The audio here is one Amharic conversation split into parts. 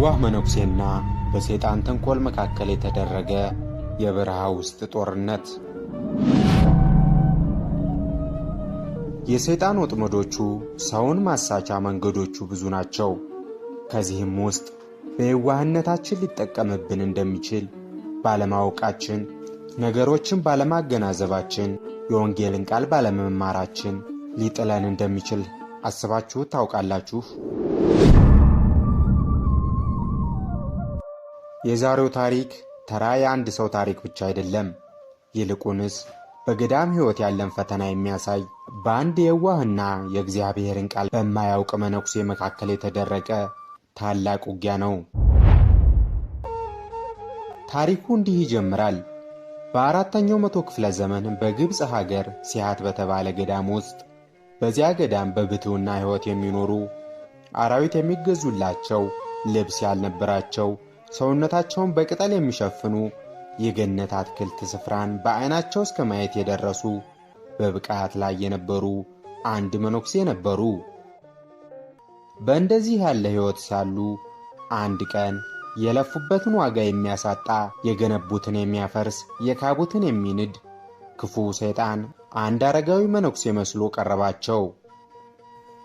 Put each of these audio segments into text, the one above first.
በየዋህ መነኩሴና በሰይጣን ተንኮል መካከል የተደረገ የበረሃ ውስጥ ጦርነት። የሰይጣን ወጥመዶቹ ሰውን ማሳቻ መንገዶቹ ብዙ ናቸው። ከዚህም ውስጥ በየዋህነታችን ሊጠቀምብን እንደሚችል ባለማወቃችን፣ ነገሮችን ባለማገናዘባችን፣ የወንጌልን ቃል ባለመማራችን ሊጥለን እንደሚችል አስባችሁ ታውቃላችሁ? የዛሬው ታሪክ ተራ የአንድ ሰው ታሪክ ብቻ አይደለም። ይልቁንስ በገዳም ሕይወት ያለን ፈተና የሚያሳይ በአንድ የዋህና የእግዚአብሔርን ቃል በማያውቅ መነኩሴ መካከል የተደረገ ታላቅ ውጊያ ነው። ታሪኩ እንዲህ ይጀምራል። በ4ኛው መቶ ክፍለ ዘመን በግብፅ ሀገር ሲሃት በተባለ ገዳም ውስጥ በዚያ ገዳም በብሕትውና ሕይወት የሚኖሩ አራዊት የሚገዙላቸው፣ ልብስ ያልነበራቸው፣ ሰውነታቸውን በቅጠል የሚሸፍኑ የገነት አትክልት ስፍራን በዓይናቸው እስከ ማየት የደረሱ በብቃት ላይ የነበሩ አንድ መነኩሴ ነበሩ። በእንደዚህ ያለ ሕይወት ሳሉ አንድ ቀን የለፉበትን ዋጋ የሚያሳጣ፣ የገነቡትን የሚያፈርስ፣ የካቡትን የሚንድ ክፉ ሰይጣን አንድ አረጋዊ መነኩሴ መስሎ ቀረባቸው።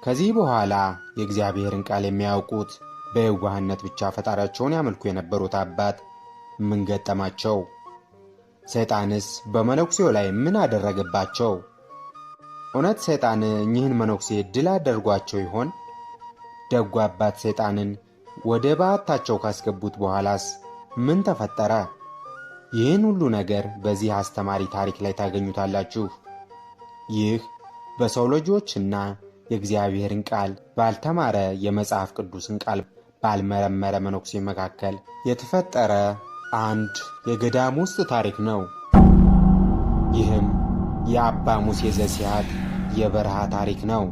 ከዚህ በኋላ የእግዚአብሔርን ቃል የሚያውቁት በየዋህነት ብቻ ፈጣሪያቸውን ያመልኩ የነበሩት አባት ምን ገጠማቸው? ሰይጣንስ በመነኩሴው ላይ ምን አደረገባቸው? እውነት ሰይጣን እኚህን መነኩሴ ድል አደርጓቸው ይሆን? ደጉ አባት ሰይጣንን ወደ በዓታቸው ካስገቡት በኋላስ ምን ተፈጠረ? ይህን ሁሉ ነገር በዚህ አስተማሪ ታሪክ ላይ ታገኙታላችሁ። ይህ በሰው ልጆችና የእግዚአብሔርን ቃል ባልተማረ፣ የመጽሐፍ ቅዱስን ቃል ባልመረመረ መነኩሴ መካከል የተፈጠረ አንድ የገዳም ውስጥ ታሪክ ነው። ይህም የአባ ሙሴ ዘሲሃት የበረሃ ታሪክ ነው።